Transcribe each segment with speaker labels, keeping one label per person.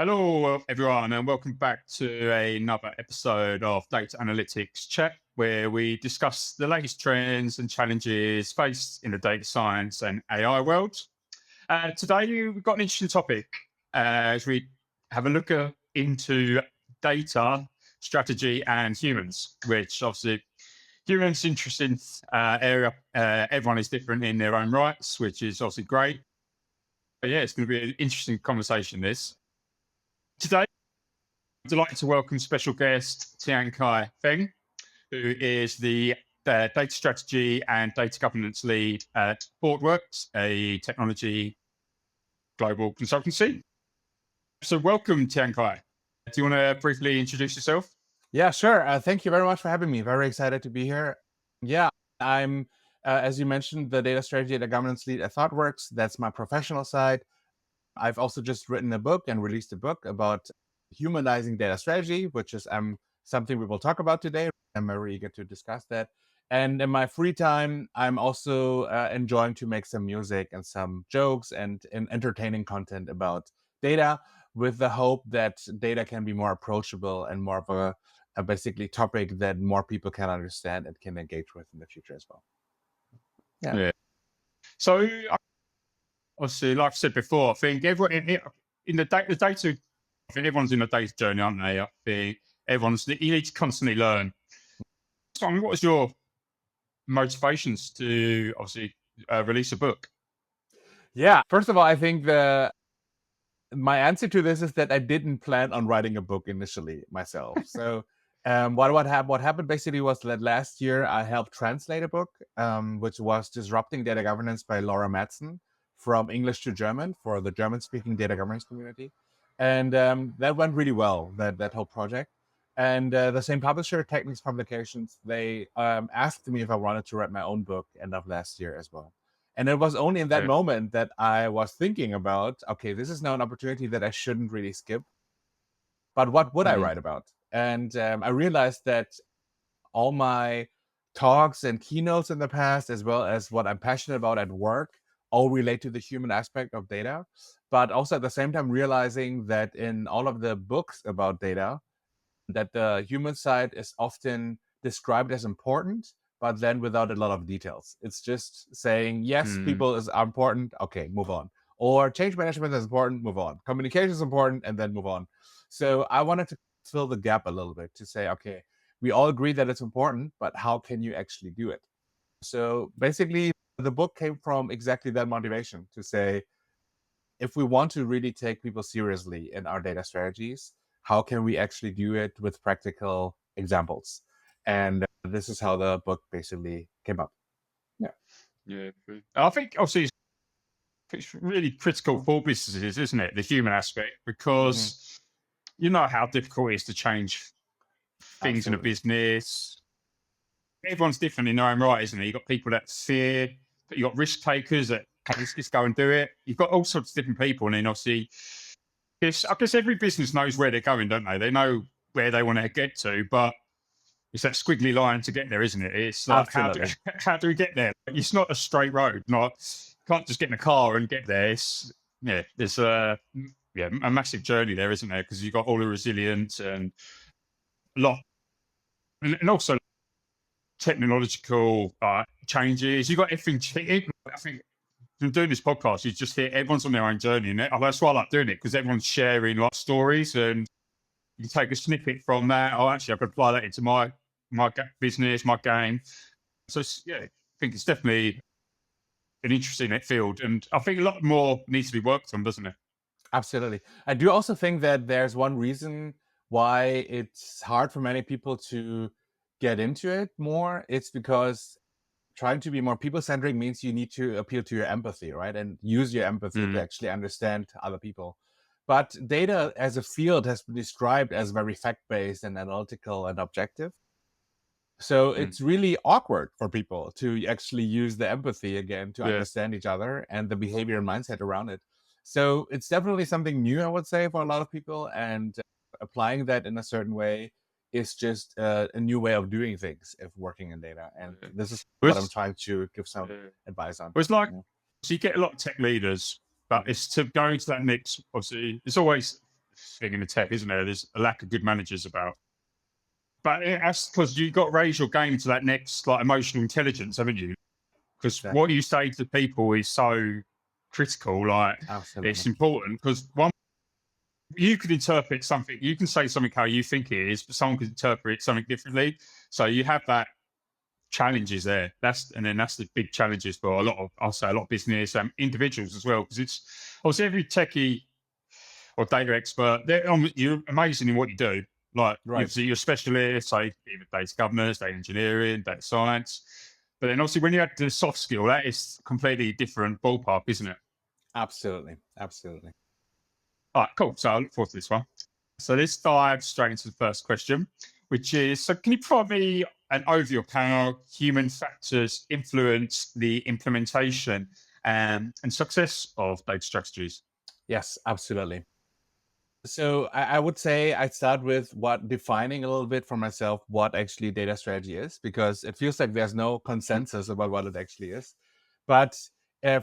Speaker 1: Hello, everyone, and welcome back to another episode of Data Analytics Chat, where we discuss the latest trends and challenges faced in the data science and AI world. Today, we've got an interesting topic as we have a look into data strategy and humans, which obviously humans interesting area. Everyone is different in their own rights, which is obviously great. But yeah, it's going to be an interesting conversation. This today. Delighted to welcome special guest Tiankai Feng, who is the data strategy and data governance lead at Portworx, a technology global consultancy. So, welcome, Tiankai. Do you want to briefly introduce yourself?
Speaker 2: Yeah, sure. Thank you very much for having me. Very excited to be here. Yeah, I'm, as you mentioned, the data strategy and governance lead at Thoughtworks. That's my professional side. I've also just written a book and released a book about humanizing data strategy, which is something we will talk about today. I'm very eager to discuss that. And in my free time, I'm also enjoying to make some music and some jokes and entertaining content about data, with the hope that data can be more approachable and more of a basically topic that more people can understand and can engage with in the future as well.
Speaker 1: Yeah. So, obviously, like I said before, I think everyone in the data, I think everyone's in a data journey, aren't they? I think you need to constantly learn. So, I mean, what was your motivations to obviously release a book?
Speaker 2: Yeah. First of all, I think my answer to this is that I didn't plan on writing a book initially myself. So what happened basically was that last year I helped translate a book, which was Disrupting Data Governance by Laura Madsen from English to German for the German-speaking data governance community. And that went really well, that whole project. And the same publisher, Technics Publications, they asked me if I wanted to write my own book end of last year as well. And it was only in that moment that I was thinking about, okay, this is now an opportunity that I shouldn't really skip. But what would I write about? And I realized that all my talks and keynotes in the past, as well as what I'm passionate about at work, all relate to the human aspect of data. But also at the same time, realizing that in all of the books about data, that the human side is often described as important, but then without a lot of details. It's just saying, yes, people are important, okay, move on. Or change management is important, move on. Communication is important, and then move on. So I wanted to fill the gap a little bit to say, okay, we all agree that it's important, but how can you actually do it? So basically, the book came from exactly that motivation to say, if we want to really take people seriously in our data strategies, how can we actually do it with practical examples? And this is how the book basically came up.
Speaker 1: Yeah. I think obviously it's really critical for businesses, isn't it? The human aspect, because you know how difficult it is to change things in a
Speaker 2: Absolutely.
Speaker 1: business. Everyone's different in their own right, isn't it? You've got people that fear, but you've got risk takers that just go and do it. You've got all sorts of different people. And then obviously, I guess every business knows where they're going, don't they? They know where they want to get to, but it's that squiggly line to get there, isn't it? It's like,
Speaker 2: Absolutely.
Speaker 1: how do we get there? It's not a straight road. Can't just get in a car and get there. There's a massive journey there, isn't there? Because you've got all the resilience and a lot, and also technological changes. You've got everything. I think from doing this podcast, you just hear everyone's on their own journey, and that's why I like doing it, because everyone's sharing like stories, and you take a snippet from that. Oh, actually, I could apply that into my business, my game. So I think it's definitely an interesting field, and I think a lot more needs to be worked on, doesn't it?
Speaker 2: Absolutely. I do also think that there's one reason why it's hard for many people to get into it more. It's because trying to be more people-centric means you need to appeal to your empathy, right? And use your empathy to actually understand other people. But data as a field has been described as very fact-based and analytical and objective. So it's really awkward for people to actually use the empathy again to understand each other and the behavior and mindset around it. So it's definitely something new, I would say, for a lot of people. And applying that in a certain way is just a new way of doing things if working in data. And this is what I'm trying to give some advice on.
Speaker 1: Well, it's like, so you get a lot of tech leaders, but it's to go into that next, obviously, it's always thing in the tech, isn't there? There's a lack of good managers about. But that's because you've got to raise your game to that next like emotional intelligence, haven't you? Because what
Speaker 2: Exactly.
Speaker 1: you say to people is so critical. Like
Speaker 2: Absolutely.
Speaker 1: it's important because one, you could interpret something, you can say something how you think it is, but someone could interpret something differently. So you have that challenges there. That's the big challenges for a lot of, I'll say, a lot of business and individuals as well. Because it's obviously every techie or data expert, you're amazing in what you do. Like
Speaker 2: Right.
Speaker 1: you're a specialist, say either data governance, data engineering, data science. But then obviously when you add the soft skill, that is completely different ballpark, isn't it?
Speaker 2: Absolutely. Absolutely.
Speaker 1: All right, cool. So I look forward to this one. So let's dive straight into the first question, which is, so can you provide me an overview of how human factors influence the implementation and success of data strategies?
Speaker 2: Yes, absolutely. So I would say I'd start with what defining a little bit for myself what actually data strategy is, because it feels like there's no
Speaker 1: Mm.
Speaker 2: consensus about what it actually is. But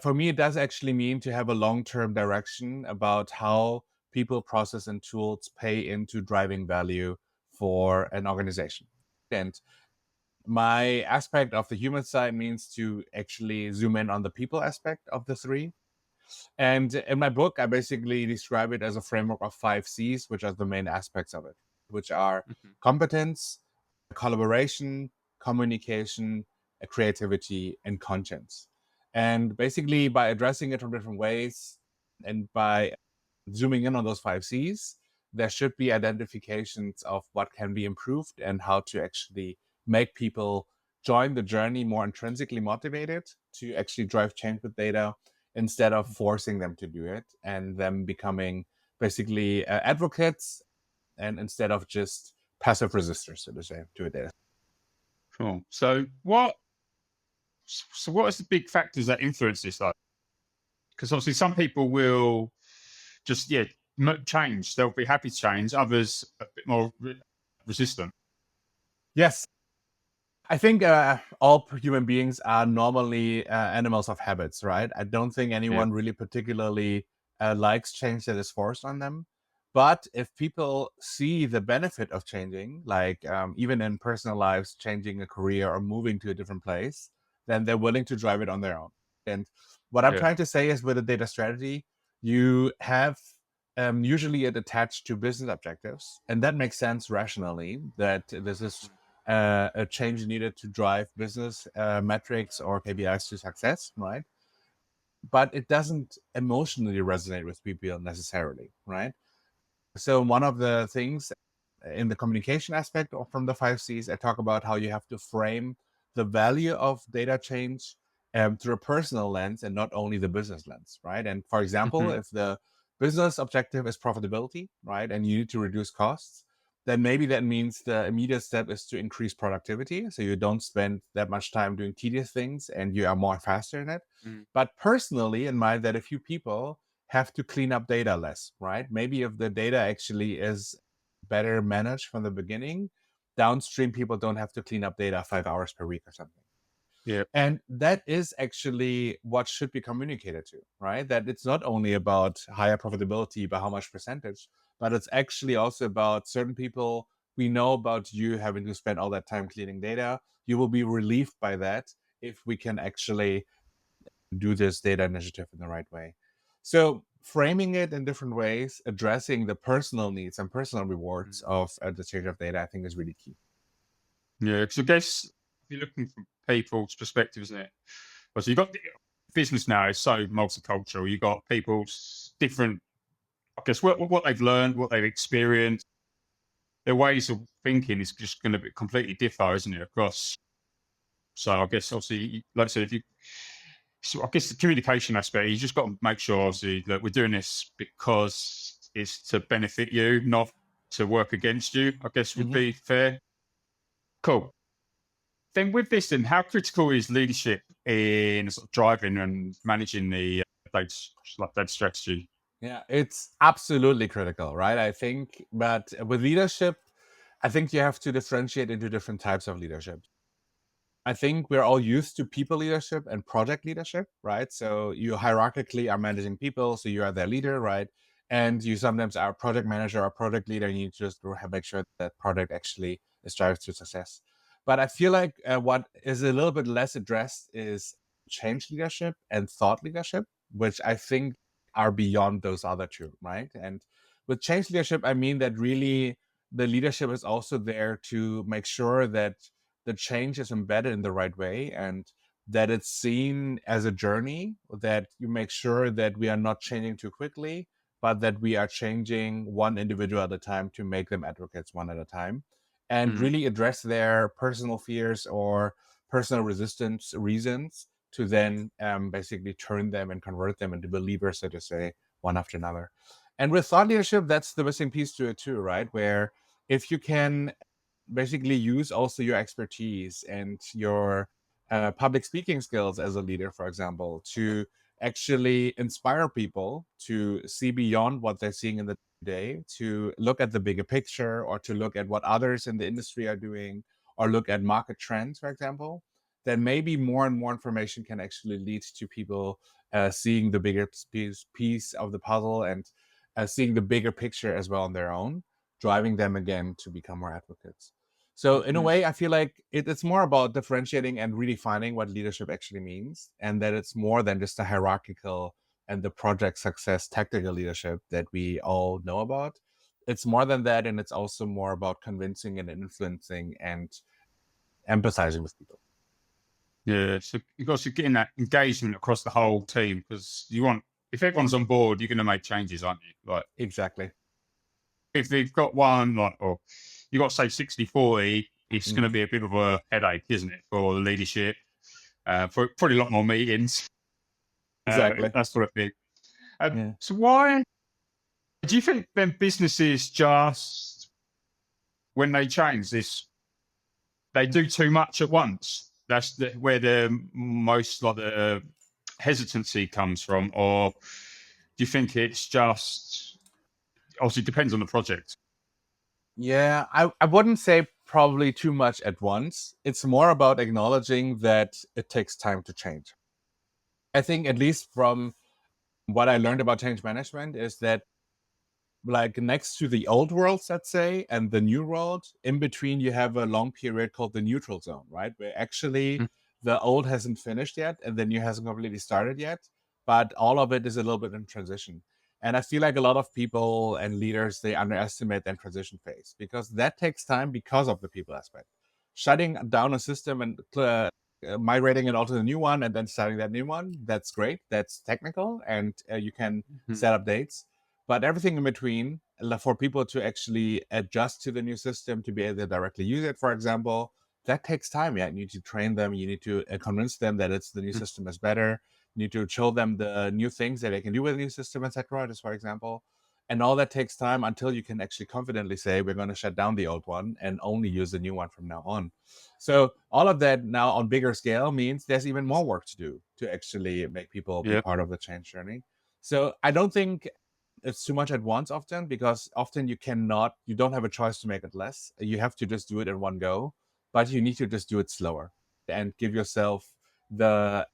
Speaker 2: for me, it does actually mean to have a long-term direction about how people, process, and tools pay into driving value for an organization. And my aspect of the human side means to actually zoom in on the people aspect of the three. And in my book, I basically describe it as a framework of 5 C's, which are the main aspects of it, which are
Speaker 1: Mhm.
Speaker 2: competence, collaboration, communication, creativity, and conscience. And basically, by addressing it from different ways and by zooming in on those 5 C's, there should be identifications of what can be improved and how to actually make people join the journey more intrinsically motivated to actually drive change with data instead of forcing them to do it and them becoming basically advocates and instead of just passive resistors, so to say, to a data.
Speaker 1: Cool. So what is the big factors that influence this though? Because obviously some people will just change. They'll be happy to change. Others a bit more resistant.
Speaker 2: Yes, I think all human beings are normally animals of habits, right? I don't think
Speaker 1: Yeah.
Speaker 2: anyone really particularly likes change that is forced on them. But if people see the benefit of changing, like even in personal lives, changing a career or moving to a different place, then they're willing to drive it on their own. And what I'm
Speaker 1: Yeah.
Speaker 2: trying to say is with a data strategy, you have usually it attached to business objectives. And that makes sense rationally that this is a change needed to drive business metrics or KPIs to success, right? But it doesn't emotionally resonate with people necessarily, right? So one of the things in the communication aspect from the 5 C's, I talk about how you have to frame the value of data change through a personal lens and not only the business lens, right? And for example,
Speaker 1: Mhm.
Speaker 2: if the business objective is profitability, right, and you need to reduce costs, then maybe that means the immediate step is to increase productivity. So you don't spend that much time doing tedious things and you are more faster in it.
Speaker 1: Mm.
Speaker 2: But personally, in mind that a few people have to clean up data less, right? Maybe if the data actually is better managed from the beginning, downstream people don't have to clean up data 5 hours per week or something.
Speaker 1: Yeah.
Speaker 2: And that is actually what should be communicated to, right? That it's not only about higher profitability by how much percentage, but it's actually also about certain people. We know about you having to spend all that time cleaning data. You will be relieved by that if we can actually do this data initiative in the right way. So framing it in different ways, addressing the personal needs and personal rewards
Speaker 1: Mm.
Speaker 2: of the change of data, I think is really key.
Speaker 1: Yeah. Because I guess if you're looking from people's perspective, isn't it? Well, so you've got business now is so multicultural. You've got people's different, I guess, what they've learned, what they've experienced, their ways of thinking is just going to be completely differ, isn't it? Across. So I guess obviously, like I said, if you, so I guess the communication aspect, you just got to make sure obviously that we're doing this because it's to benefit you, not to work against you. I guess would
Speaker 2: Mhm.
Speaker 1: be fair. Cool. Then with this, then how critical is leadership in sort of driving and managing the data strategy?
Speaker 2: Yeah, it's absolutely critical, right? I think, but with leadership, I think you have to differentiate into different types of leadership. I think we're all used to people leadership and project leadership, right? So you hierarchically are managing people, so you are their leader, right? And you sometimes are a project manager or product leader, and you just make sure that product actually strives to success. But I feel like what is a little bit less addressed is change leadership and thought leadership, which I think are beyond those other two, right? And with change leadership, I mean that really the leadership is also there to make sure that the change is embedded in the right way, and that it's seen as a journey, that you make sure that we are not changing too quickly, but that we are changing one individual at a time to make them advocates one at a time, and
Speaker 1: Mm,
Speaker 2: really address their personal fears or personal resistance reasons to then basically turn them and convert them into believers, so to say, one after another. And with thought leadership, that's the missing piece to it too, right? Where if you can basically use also your expertise and your public speaking skills as a leader, for example, to actually inspire people to see beyond what they're seeing in the day, to look at the bigger picture, or to look at what others in the industry are doing, or look at market trends, for example, then maybe more and more information can actually lead to people seeing the bigger piece of the puzzle, and seeing the bigger picture as well on their own, driving them again to become more advocates. So in a
Speaker 1: mhm.
Speaker 2: way, I feel like it's more about differentiating and redefining what leadership actually means, and that it's more than just the hierarchical and the project success tactical leadership that we all know about. It's more than that, and it's also more about convincing and influencing and empathizing with people.
Speaker 1: Yeah, so you've got to get that engagement across the whole team because you want, if everyone's on board, you're going to make changes, aren't you? Like,
Speaker 2: Exactly.
Speaker 1: if they've got one, like, or you got to say 60-40, it's going to
Speaker 2: Mhm.
Speaker 1: be a bit of a headache, isn't it, for the leadership? For probably a lot more meetings,
Speaker 2: Exactly.
Speaker 1: that sort of thing.
Speaker 2: Yeah.
Speaker 1: So, why do you think then businesses just, when they change this, they do too much at once? That's where the most like the hesitancy comes from, or do you think it's just obviously depends on the project?
Speaker 2: Yeah, I wouldn't say probably too much at once. It's more about acknowledging that it takes time to change. I think, at least from what I learned about change management, is that, like, next to the old worlds, let's say, and the new world, in between, you have a long period called the neutral zone, right? Where actually
Speaker 1: Mm,
Speaker 2: the old hasn't finished yet and the new hasn't completely started yet, but all of it is a little bit in transition. And I feel like a lot of people and leaders, they underestimate that transition phase, because that takes time because of the people aspect. Shutting down a system and migrating it onto the new one and then starting that new one, that's great. That's technical, and you can
Speaker 1: mhm,
Speaker 2: set up dates, but everything in between, for people to actually adjust to the new system, to be able to directly use it, for example, that takes time. Yeah, you need to train them, you need to convince them that it's the new
Speaker 1: mm,
Speaker 2: system is better, you need to show them the new things that they can do with the new system, etc., just for example. And all that takes time until you can actually confidently say, we're going to shut down the old one and only use the new one from now on. So all of that now on bigger scale means there's even more work to do to actually make people be
Speaker 1: yeah,
Speaker 2: part of the change journey. So I don't think it's too much at once often, because often you don't have a choice to make it less. You have to just do it in one go, but you need to just do it slower and give yourself the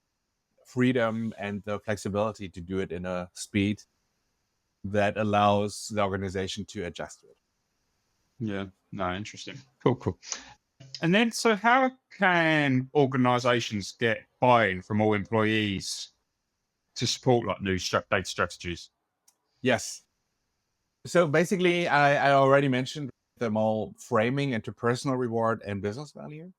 Speaker 2: freedom and the flexibility to do it in a speed that allows the organization to adjust to it.
Speaker 1: yeah. No, interesting. Cool, cool. And then, so how can organisations get buy-in from all employees to support like new data strategies?
Speaker 2: Yes. So basically, I already mentioned them all framing into personal reward and business value.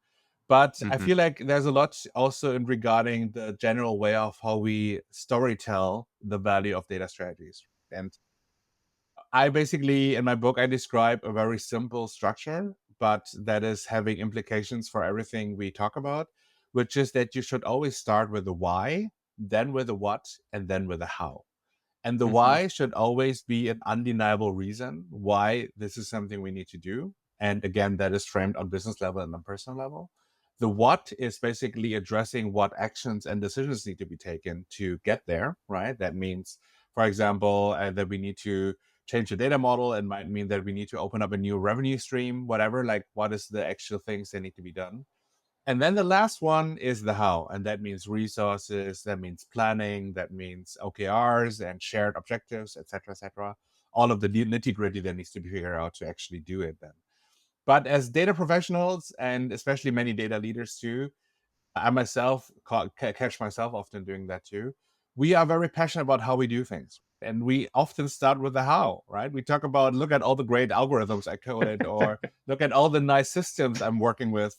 Speaker 2: But I
Speaker 1: Hmm.
Speaker 2: feel like there's a lot also in regarding the general way of how we storytell the value of data strategies. And I basically, in my book, I describe a very simple structure, but that is having implications for everything we talk about, which is that you should always start with the why, then with the what, and then with the how. And the
Speaker 1: Hmm.
Speaker 2: why should always be an undeniable reason why this is something we need to do. And again, that is framed on business level and on personal level. The what is basically addressing what actions and decisions need to be taken to get there, right? That means, for example, that we need to change the data model. It might mean that we need to open up a new revenue stream, whatever, like what is the actual things that need to be done. And then the last one is the how, and that means resources, that means planning, that means OKRs and shared objectives, etc., etc. All of the nitty gritty that needs to be figured out to actually do it then. But as data professionals, and especially many data leaders too, I myself catch myself often doing that too. We are very passionate about how we do things. And we often start with the how, right? We talk about, look at all the great algorithms I coded, or look at all the nice systems I'm working with.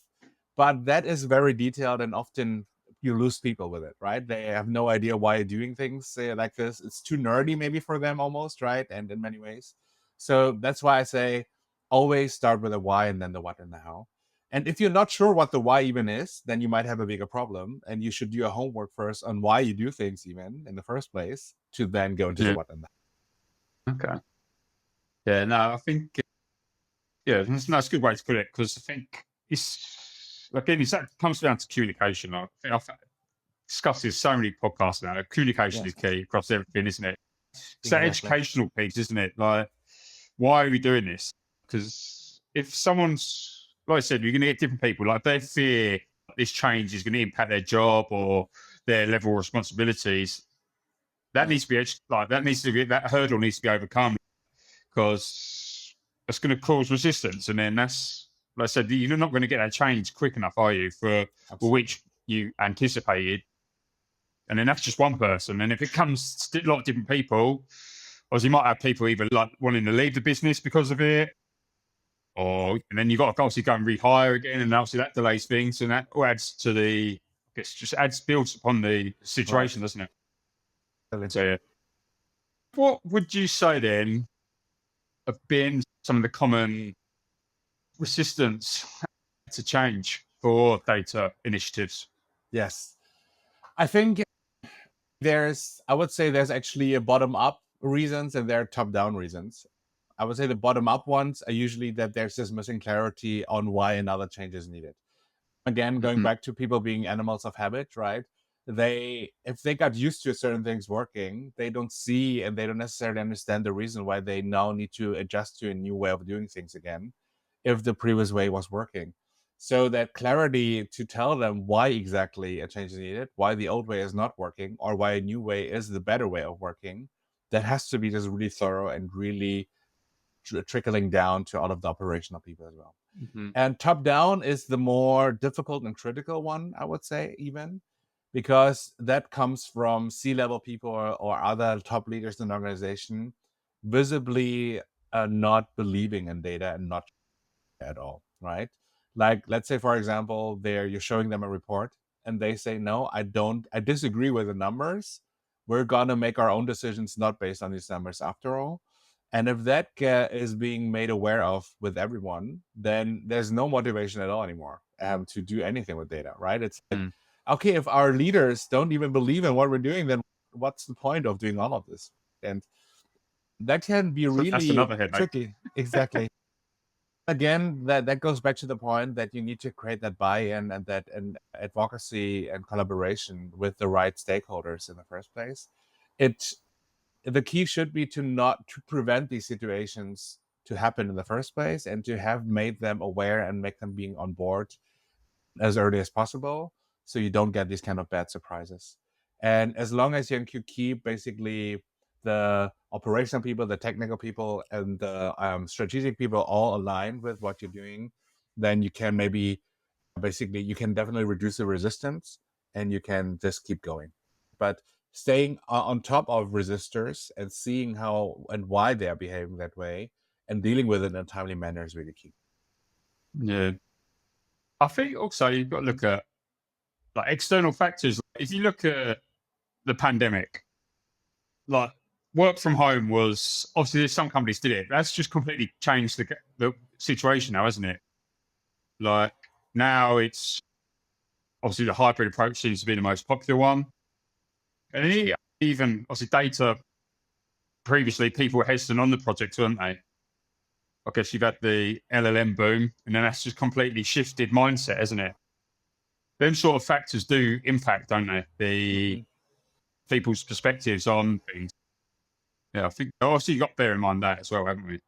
Speaker 2: But that is very detailed, and often you lose people with it, right? They have no idea why you're doing things like this. It's too nerdy maybe for them almost, right? And in many ways. So that's why I say always start with the why and then the what and the how. And if you're not sure what the why even is, then you might have a bigger problem. And you should do your homework first on why you do things even in the first place, to then go into the what and the how.
Speaker 1: Okay. Yeah, no, I think, yeah, that's a good way to put it, because I think it's, again, that comes down to communication. I think I've discussed this so many podcasts now. Communication is
Speaker 2: Yes,
Speaker 1: key across everything, isn't it? It's that
Speaker 2: exactly.
Speaker 1: educational piece, isn't it? Like, why are we doing this? Because if someone's, like I said, you're going to get different people, like they fear this change is going to impact their job or their level of responsibilities. That needs to be that hurdle needs to be overcome, because that's going to cause resistance. And then that's, like I said, you're not going to get that change quick enough, are you, for which you anticipated? And then that's just one person. And if it comes to a lot of different people, or you might have people either like wanting to leave the business because of it, or and then you've got to obviously go and rehire again, and obviously that delays things, and that all adds to the, I guess, just builds upon the situation, doesn't it? So, yeah. What would you say then have been some of the common resistance to change for data initiatives?
Speaker 2: Yes. I think I would say there's actually a bottom up reasons and there are top down reasons. I would say the bottom up ones are usually that there's this missing clarity on why another change is needed. Again, going
Speaker 1: Mhm.
Speaker 2: back to people being animals of habit, right? If they got used to certain things working, they don't see and they don't necessarily understand the reason why they now need to adjust to a new way of doing things again, if the previous way was working. So that clarity to tell them why exactly a change is needed, why the old way is not working, or why a new way is the better way of working, that has to be just really thorough and really trickling down to all of the operational people as well.
Speaker 1: Mhm.
Speaker 2: And top down is the more difficult and critical one, I would say, even because that comes from C-level people or other top leaders in the organization visibly not believing in data and not at all, right? Like, let's say, for example, you're showing them a report and they say, no, I disagree with the numbers. We're going to make our own decisions, not based on these numbers after all. And if that is being made aware of with everyone, then there's no motivation at all anymore to do anything with data, right? It's like,
Speaker 1: Mm.
Speaker 2: okay, if our leaders don't even believe in what we're doing, then what's the point of doing all of this? And that can be
Speaker 1: So that's
Speaker 2: really
Speaker 1: another headache.
Speaker 2: tricky. Exactly. Again, that goes back to the point that you need to create that buy-in and that and advocacy and collaboration with the right stakeholders in the first place. It The key should be to prevent these situations to happen in the first place, and to have made them aware and make them being on board as early as possible, so you don't get these kind of bad surprises. And as long as you can keep basically the operational people, the technical people, and the strategic people all aligned with what you're doing, then you can you can definitely reduce the resistance and you can just keep going. But staying on top of resistors and seeing how and why they are behaving that way and dealing with it in a timely manner is really key.
Speaker 1: Yeah. I think also you've got to look at like external factors. If you look at the pandemic, like work from home was obviously some companies did it. That's just completely changed the situation now, hasn't it? Like now it's obviously the hybrid approach seems to be the most popular one. And even obviously data, previously people were hesitant on the project, weren't they? I guess you've had the LLM boom, and then that's just completely shifted mindset, hasn't it? Them sort of factors do impact, don't they? The
Speaker 2: Mhm.
Speaker 1: people's perspectives on things. Yeah, I think obviously you've got to bear in mind that as well, haven't we?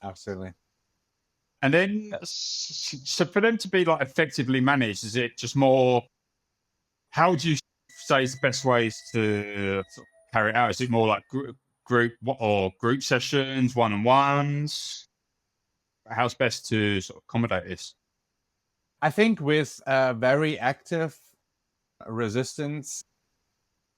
Speaker 2: Absolutely.
Speaker 1: And then, so for them to be like effectively managed, is it just more? How would you say is the best ways to sort of carry it out? Is it more like group sessions, one on ones? How's best to sort of accommodate this?
Speaker 2: I think with very active resistance,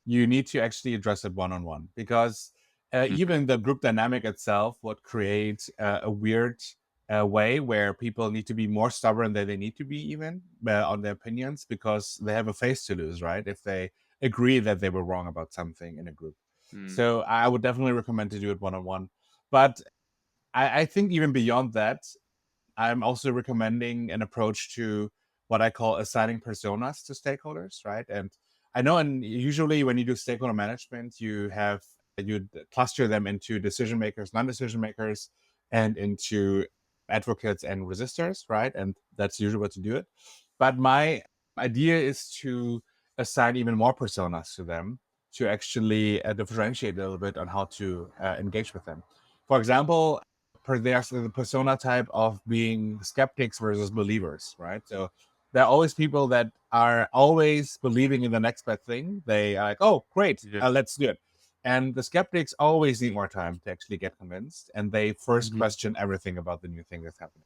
Speaker 2: you need to actually address it one on one, because even the group dynamic itself would create a weird way where people need to be more stubborn than they need to be, even on their opinions, because they have a face to lose, right? If they agree that they were wrong about something in a group.
Speaker 1: Mm.
Speaker 2: So I would definitely recommend to do it one on one. But I think even beyond that, I'm also recommending an approach to what I call assigning personas to stakeholders, right? And I know, and usually when you do stakeholder management, you cluster them into decision makers, non-decision makers, and into advocates and resistors, right? And that's usually what to do it. But my idea is to assign even more personas to them to actually differentiate a little bit on how to engage with them. For example, there's the persona type of being skeptics versus believers, right? So there are always people that are always believing in the next best thing. They are like, oh, great,
Speaker 1: Yeah.
Speaker 2: let's do it. And the skeptics always need more time to actually get convinced. And they first question everything about the new thing that's happening.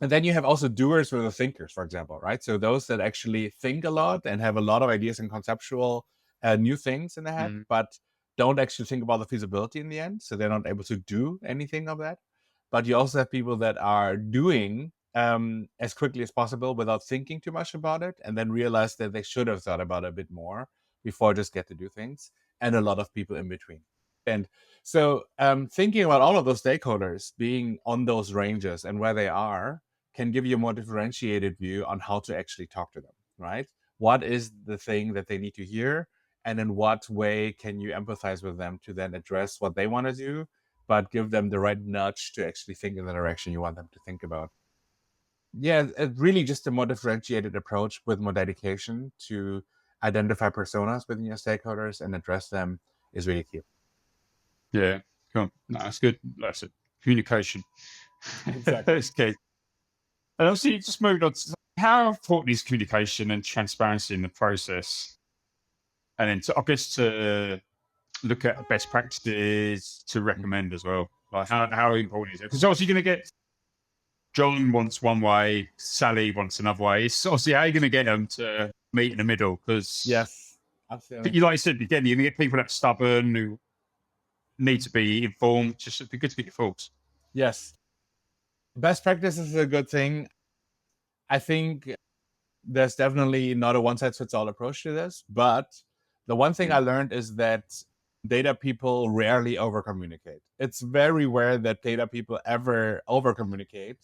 Speaker 2: And then you have also doers versus thinkers, for example, right? So those that actually think a lot and have a lot of ideas and conceptual new things in their head, but don't actually think about the feasibility in the end. So they're not able to do anything of that. But you also have people that are doing as quickly as possible without thinking too much about it, and then realize that they should have thought about it a bit more before just get to do things. And a lot of people in between. And so thinking about all of those stakeholders being on those ranges and where they are can give you a more differentiated view on how to actually talk to them, right? What is the thing that they need to hear? And in what way can you empathize with them to then address what they want to do, but give them the right nudge to actually think in the direction you want them to think about? Yeah, it's really just a more differentiated approach with more dedication to identify personas within your stakeholders and address them is really key.
Speaker 1: Yeah, cool. No, that's good. That's it. Communication.
Speaker 2: Exactly.
Speaker 1: That's key. And also, you just moved on to how important is communication and transparency in the process? And then, I guess, to look at best practices to recommend as well. Like, how important is it? Because obviously, you're going to get John wants one way, Sally wants another way. It's obviously how you're going to get them to meet in the middle. Because,
Speaker 2: Yes, absolutely.
Speaker 1: like I said, again, you're going to get people that are stubborn who need to be informed. Just it'd be good to get your thoughts.
Speaker 2: Yes. Best practice is a good thing. I think there's definitely not a one size fits all approach to this, but the one thing I learned is that data people rarely over communicate. It's very rare that data people ever over communicate.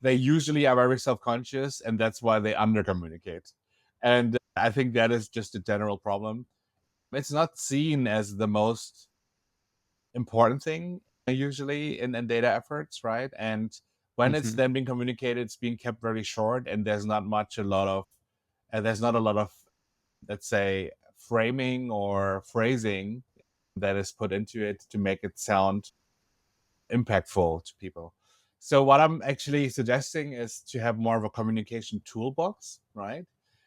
Speaker 2: They usually are very self conscious, and that's why they under communicate. And I think that is just a general problem. It's not seen as the most important thing usually in data efforts, right? And when it's then being communicated, it's being kept very short, and there's not a lot of, let's say, framing or phrasing that is put into it to make it sound impactful to people. So what I'm actually suggesting is to have more of a communication toolbox, right?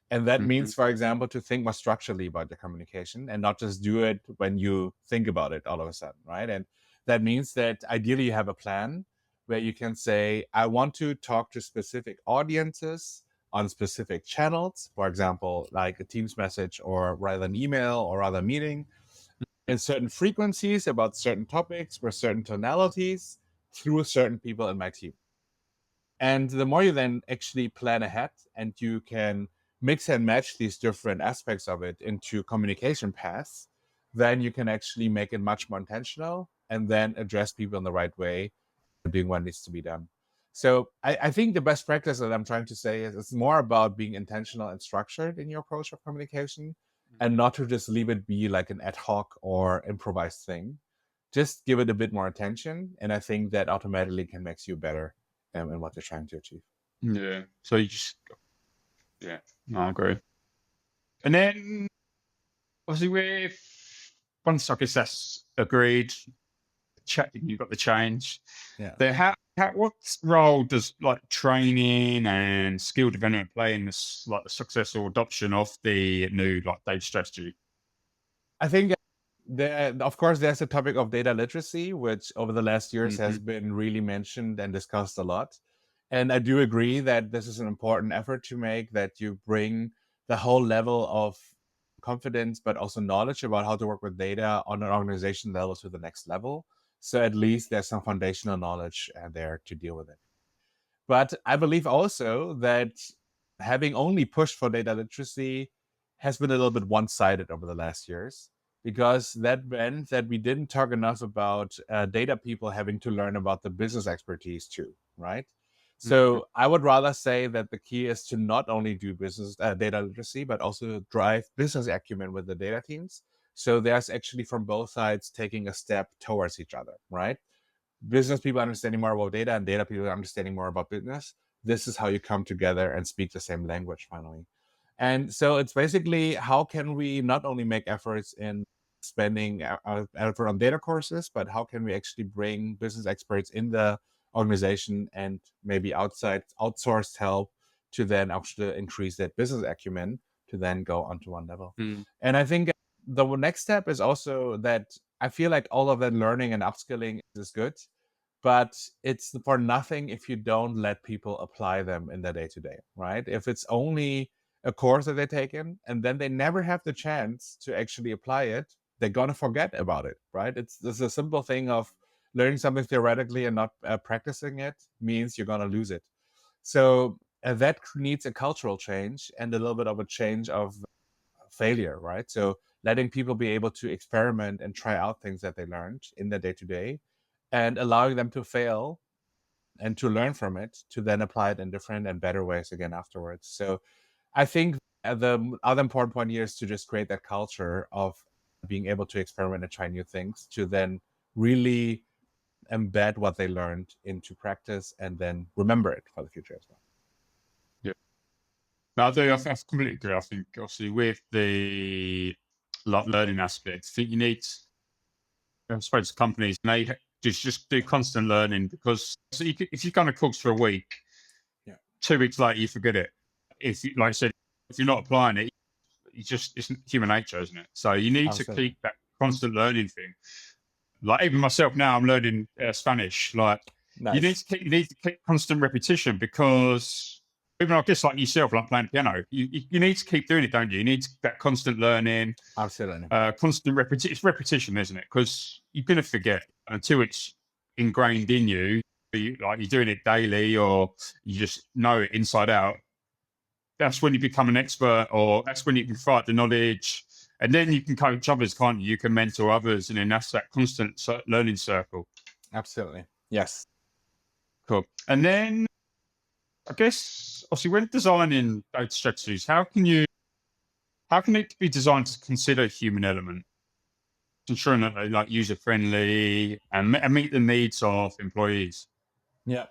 Speaker 2: And that means, for example, to think more structurally about the communication and not just do it when you think about it all of a sudden, right? And that means that ideally you have a plan where you can say, I want to talk to specific audiences on specific channels, for example, like a Teams message or rather an email or rather meeting, in certain frequencies about certain topics with certain tonalities through certain people in my team. And the more you then actually plan ahead and you can mix and match these different aspects of it into communication paths, then you can actually make it much more intentional and then address people in the right way, doing what needs to be done. So I think the best practice that I'm trying to say is it's more about being intentional and structured in your approach of communication and not to just leave it be like an ad hoc or improvised thing. Just give it a bit more attention. And I think that automatically can make you better in what you're trying to achieve.
Speaker 1: Yeah. So you just, yeah, no, I agree. And then obviously once I guess that's agreed, you've got the change.
Speaker 2: Yeah.
Speaker 1: Then What role does like training and skill development play in this, like the successful adoption of the new like data strategy?
Speaker 2: I think of course, there's a topic of data literacy, which over the last years has
Speaker 1: Hmm.
Speaker 2: been really mentioned and discussed a lot. And I do agree that this is an important effort to make, that you bring the whole level of confidence, but also knowledge about how to work with data on an organization level to the next level. So at least there's some foundational knowledge there to deal with it. But I believe also that having only pushed for data literacy has been a little bit one-sided over the last years, because that meant that we didn't talk enough about data people having to learn about the business expertise too, right?
Speaker 1: Hmm.
Speaker 2: So I would rather say that the key is to not only do business data literacy, but also drive business acumen with the data teams. So there's actually from both sides taking a step towards each other, right? Business people understanding more about data and data people understanding more about business. This is how you come together and speak the same language finally. And so it's basically, how can we not only make efforts in spending effort on data courses, but how can we actually bring business experts in the organization and maybe outside outsourced help to then actually increase that business acumen to then go onto one level.
Speaker 1: Mm.
Speaker 2: And I think the next step is also that I feel like all of that learning and upskilling is good, but it's for nothing if you don't let people apply them in their day to day, right? If it's only a course that they take in and then they never have the chance to actually apply it, they're gonna forget about it, right? It's a simple thing of learning something theoretically and not practicing it means you're gonna lose it. So that needs a cultural change and a little bit of a change of failure, right? So letting people be able to experiment and try out things that they learned in their day to day and allowing them to fail and to learn from it to then apply it in different and better ways again afterwards. So I think the other important point here is to just create that culture of being able to experiment and try new things to then really embed what they learned into practice and then remember it for the future as well.
Speaker 1: Yeah. No, I completely agree. I think obviously with the like learning aspect, I think you need, I suppose, companies may just do constant learning, because so if you're going to course for a week,
Speaker 2: Yeah,
Speaker 1: 2 weeks later you forget it. If you, like I said, if you're not applying it, it's human nature, isn't it? So you need to
Speaker 2: absolutely.
Speaker 1: keep that constant learning thing. Like even myself now, I'm learning Spanish. Like
Speaker 2: Nice.
Speaker 1: you need to keep constant repetition, because even I guess like yourself, like playing piano, you need to keep doing it, don't you? You need that constant learning,
Speaker 2: Absolutely.
Speaker 1: constant repetition. It's repetition, isn't it? Because you're gonna forget until it's ingrained in you. Like you're doing it daily, or you just know it inside out. That's when you become an expert, or that's when you can fight the knowledge, and then you can coach others, can't you? You can mentor others, and then that's that constant learning circle.
Speaker 2: Absolutely. Yes.
Speaker 1: Cool. And then I guess obviously when designing data strategies, how can it be designed to consider human element, ensuring that they like user friendly and, and meet the needs of employees?
Speaker 2: Yeah.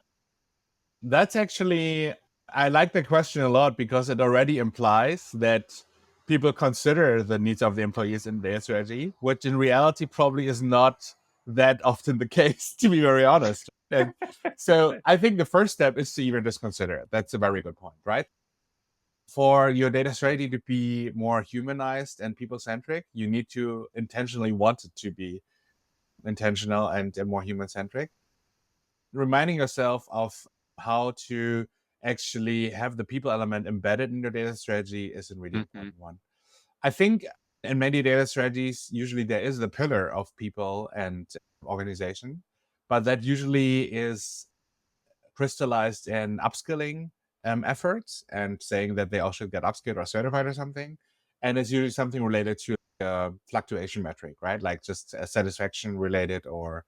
Speaker 2: That's actually, I like the question a lot because it already implies that people consider the needs of the employees in their strategy, which in reality probably is not that often the case, to be very honest. And so I think the first step is to even just consider it. That's a very good point, right? For your data strategy to be more humanized and people centric, you need to intentionally want it to be intentional and more human centric. Reminding yourself of how to actually have the people element embedded in your data strategy is a really
Speaker 1: Hmm.
Speaker 2: important one. I think in many data strategies, usually there is the pillar of people and organization, but that usually is crystallized in upskilling efforts and saying that they all should get upskilled or certified or something. And it's usually something related to a fluctuation metric, right? Like just satisfaction related or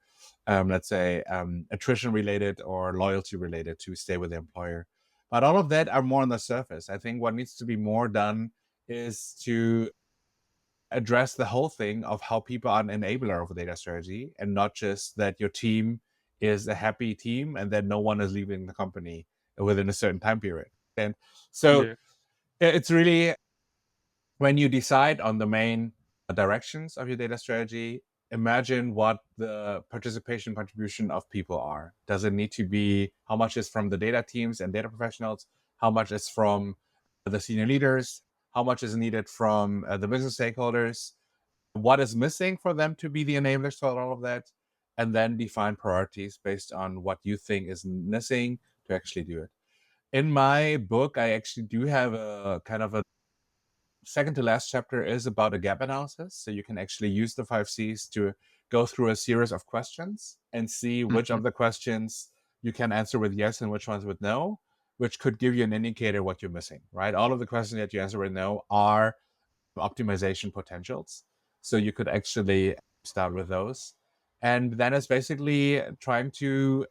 Speaker 2: let's say attrition related or loyalty related to stay with the employer. But all of that are more on the surface. I think what needs to be more done is to address the whole thing of how people are an enabler of a data strategy and not just that your team is a happy team and that no one is leaving the company within a certain time period. And so
Speaker 1: Yeah.
Speaker 2: it's really when you decide on the main directions of your data strategy, imagine what the participation contribution of people are. Does it need to be, how much is from the data teams and data professionals? How much is from the senior leaders? How much is needed from the business stakeholders? What is missing for them to be the enablers for all of that? And then define priorities based on what you think is missing to actually do it. In my book, I actually do have a kind of a second to last chapter is about a gap analysis. So you can actually use the 5 C's to go through a series of questions and see which of the questions you can answer with yes and which ones with no, which could give you an indicator what you're missing, right? All of the questions that you answer with no are optimization potentials. So you could actually start with those. And then it's basically trying to,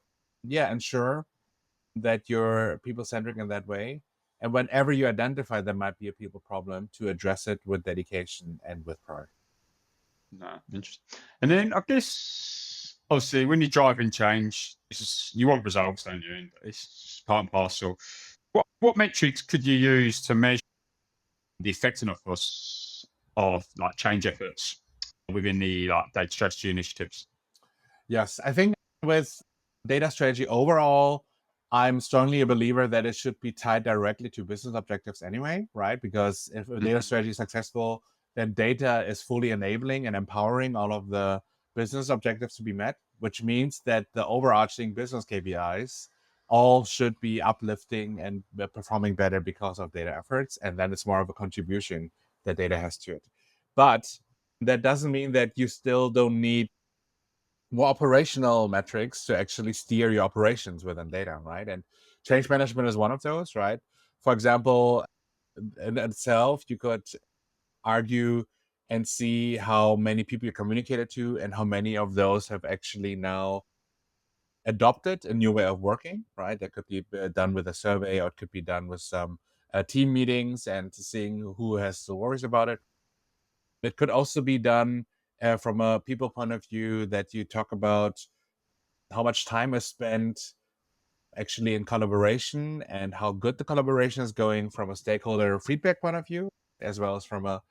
Speaker 2: ensure that you're people-centric in that way. And whenever you identify there might be a people problem, to address it with dedication and with priority.
Speaker 1: No, interesting. And then I guess, obviously, when you're driving change, you want results, don't you? And it's part and parcel. What metrics could you use to measure the effectiveness of like change efforts within the data strategy initiatives?
Speaker 2: Yes, I think with data strategy overall, I'm strongly a believer that it should be tied directly to business objectives anyway, right? Because if a data strategy is successful, then data is fully enabling and empowering all of the business objectives to be met, which means that the overarching business KPIs all should be uplifting and performing better because of data efforts. And then it's more of a contribution that data has to it. But that doesn't mean that you still don't need more operational metrics to actually steer your operations within data, right? And change management is one of those, right? For example, in itself, you could argue and see how many people you communicated to and how many of those have actually now adopted a new way of working, right? That could be done with a survey, or it could be done with some team meetings and seeing who has the worries about it. It could also be done from a people point of view, that you talk about how much time is spent actually in collaboration and how good the collaboration is going from a stakeholder feedback point of view, as well as from a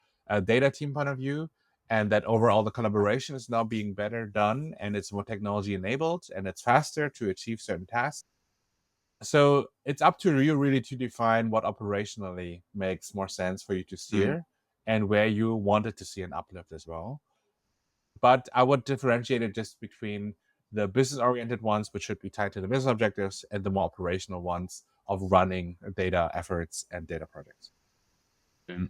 Speaker 2: data team point of view. And that overall the collaboration is now being better done and it's more technology enabled and it's faster to achieve certain tasks. So it's up to you really to define what operationally makes more sense for you to steer and where you wanted to see an uplift as well. But I would differentiate it just between the business-oriented ones, which should be tied to the business objectives, and the more operational ones of running data efforts and data projects.
Speaker 1: Cool.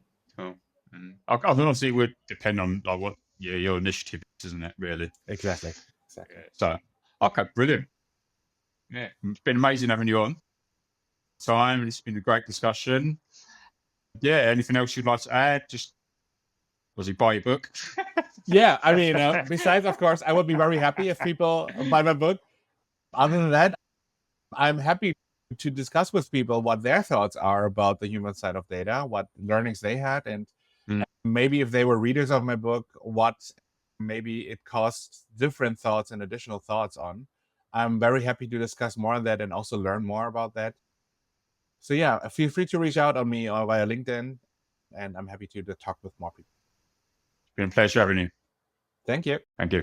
Speaker 1: And obviously, it would depend on what your initiative is, isn't it? Really.
Speaker 2: Exactly.
Speaker 1: Yeah, so, okay, brilliant. Yeah, it's been amazing having you on. It's been a great discussion. Yeah, anything else you'd like to add? Just buy your book?
Speaker 2: Yeah, I mean, besides, of course, I would be very happy if people buy my book. Other than that, I'm happy to discuss with people what their thoughts are about the human side of data, what learnings they had, and maybe if they were readers of my book, what maybe it caused different thoughts and additional thoughts on. I'm very happy to discuss more on that and also learn more about that. So yeah, feel free to reach out on me or via LinkedIn, and I'm happy to talk with more people.
Speaker 1: It's been a pleasure having you.
Speaker 2: Thank you.
Speaker 1: Thank you.